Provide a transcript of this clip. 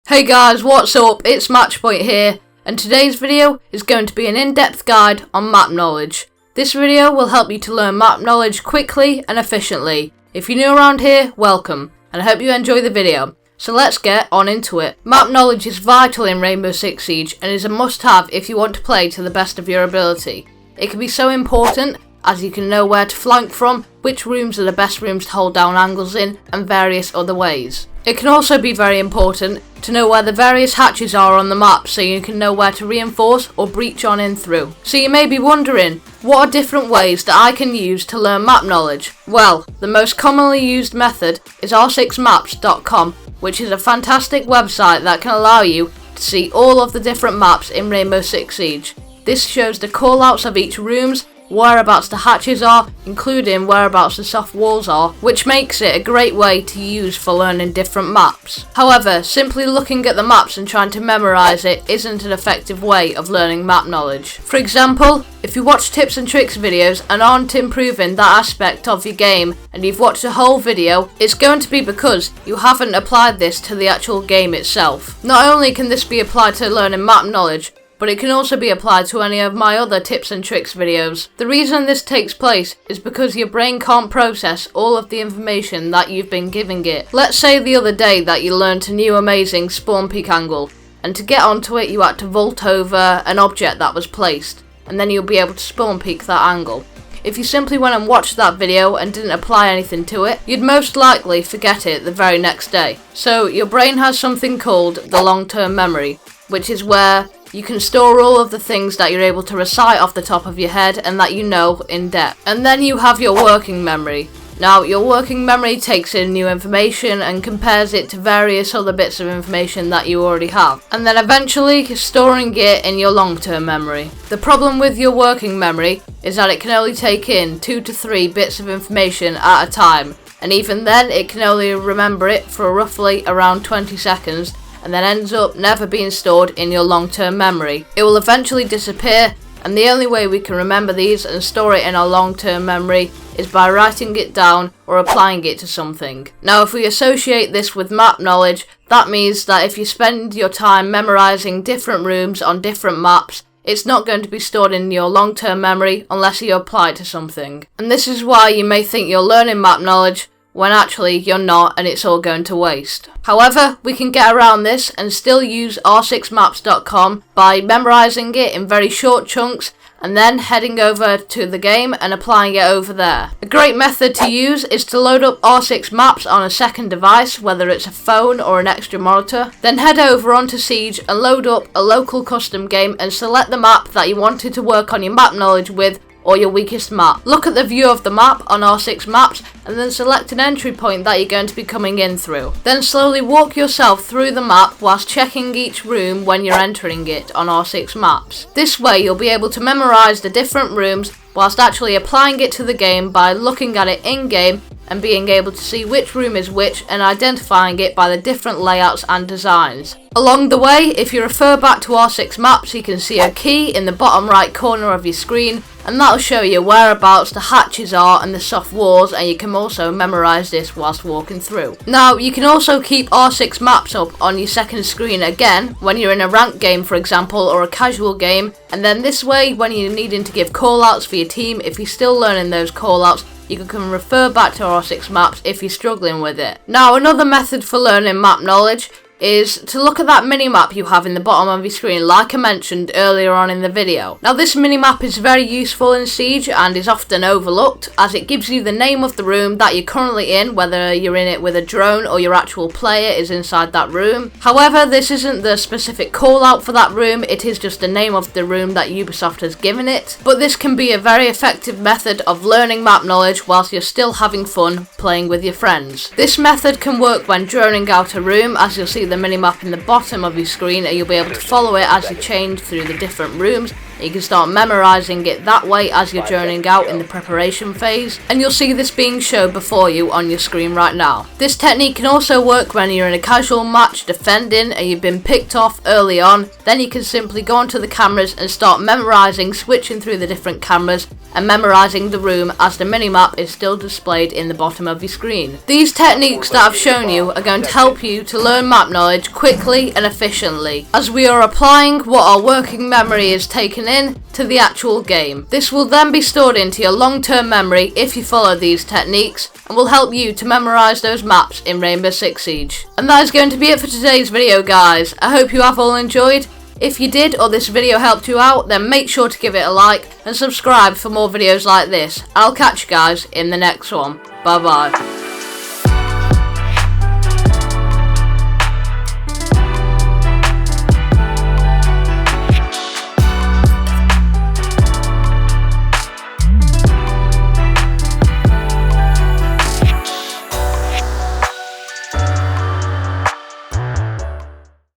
Hey guys, what's up? It's Matchpoint here, and today's video is going to be an in-depth guide on map knowledge. This video will help you to learn map knowledge quickly and efficiently. If you're new around here, welcome, and I hope you enjoy the video. So let's get on into it. Map knowledge is vital in Rainbow Six Siege and is a must-have if you want to play to the best of your ability. It can be so important as you can know where to flank from, which rooms are the best rooms to hold down angles in, and various other ways. It can also be very important to know where the various hatches are on the map so you can know where to reinforce or breach on in through. So you may be wondering, what are different ways that I can use to learn map knowledge? Well, the most commonly used method is outsmart.com, which is a fantastic website that can allow you to see all of the different maps in Rainbow Six Siege. This shows the callouts of each rooms, whereabouts the hatches are, including whereabouts the soft walls are, which makes it a great way to use for learning different maps. However, simply looking at the maps and trying to memorise it isn't an effective way of learning map knowledge. For example, if you watch tips and tricks videos and aren't improving that aspect of your game and you've watched a whole video, it's going to be because you haven't applied this to the actual game itself. Not only can this be applied to learning map knowledge, but it can also be applied to any of my other tips and tricks videos. The reason this takes place is because your brain can't process all of the information that you've been giving it. Let's say the other day that you learned a new amazing spawn peek angle, and to get onto it you had to vault over an object that was placed, and then you'll be able to spawn peek that angle. If you simply went and watched that video and didn't apply anything to it, you'd most likely forget it the very next day. So your brain has something called the long-term memory, which is where you can store all of the things that you're able to recite off the top of your head and that you know in depth. And then you have your working memory. Now, your working memory takes in new information and compares it to various other bits of information that you already have. And then eventually, you're storing it in your long-term memory. The problem with your working memory is that it can only take in 2 to 3 bits of information at a time. And even then, it can only remember it for roughly around 20 seconds, and then ends up never being stored in your long-term memory. It will eventually disappear, and the only way we can remember these and store it in our long-term memory is by writing it down or applying it to something. Now, if we associate this with map knowledge, that means that if you spend your time memorizing different rooms on different maps, it's not going to be stored in your long-term memory unless you apply it to something. And this is why you may think you're learning map knowledge when actually you're not, and it's all going to waste. However, we can get around this and still use r6maps.com by memorizing it in very short chunks and then heading over to the game and applying it over there. A great method to use is to load up R6 Maps on a second device, whether it's a phone or an extra monitor, then head over onto Siege and load up a local custom game and select the map that you wanted to work on your map knowledge with, or your weakest map. Look at the view of the map on R6 Maps and then select an entry point that you're going to be coming in through. Then slowly walk yourself through the map whilst checking each room when you're entering it on R6 Maps. This way you'll be able to memorise the different rooms whilst actually applying it to the game by looking at it in-game and being able to see which room is which and identifying it by the different layouts and designs. Along the way, if you refer back to R6 Maps, you can see a key in the bottom right corner of your screen, and that'll show you whereabouts the hatches are and the soft walls, and you can also memorise this whilst walking through. Now, you can also keep R6 Maps up on your second screen again when you're in a ranked game, for example, or a casual game, and then this way, when you're needing to give callouts for your team, if you're still learning those callouts, you can refer back to R6 Maps if you're struggling with it. Now, another method for learning map knowledge is to look at that minimap you have in the bottom of your screen, like I mentioned earlier on in the video. Now, this minimap is very useful in Siege and is often overlooked, as it gives you the name of the room that you're currently in, whether you're in it with a drone or your actual player is inside that room. However, this isn't the specific call out for that room, it is just the name of the room that Ubisoft has given it. But this can be a very effective method of learning map knowledge whilst you're still having fun playing with your friends. This method can work when droning out a room, as you'll see the minimap in the bottom of your screen, and you'll be able to follow it as you change through the different rooms You can start memorising it that way as you're journeying out in the preparation phase, and you'll see this being shown before you on your screen right now. This technique can also work when you're in a casual match defending and you've been picked off early on. Then you can simply go onto the cameras and start memorising, switching through the different cameras and memorising the room as the minimap is still displayed in the bottom of your screen. These techniques that I've shown you are going to help you to learn map knowledge quickly and efficiently, as we are applying what our working memory is taken in to the actual game. This will then be stored into your long-term memory if you follow these techniques, and will help you to memorise those maps in Rainbow Six Siege. And that is going to be it for today's video, guys. I hope you have all enjoyed. If you did, or this video helped you out, then make sure to give it a like and subscribe for more videos like this. I'll catch you guys in the next one. Bye bye.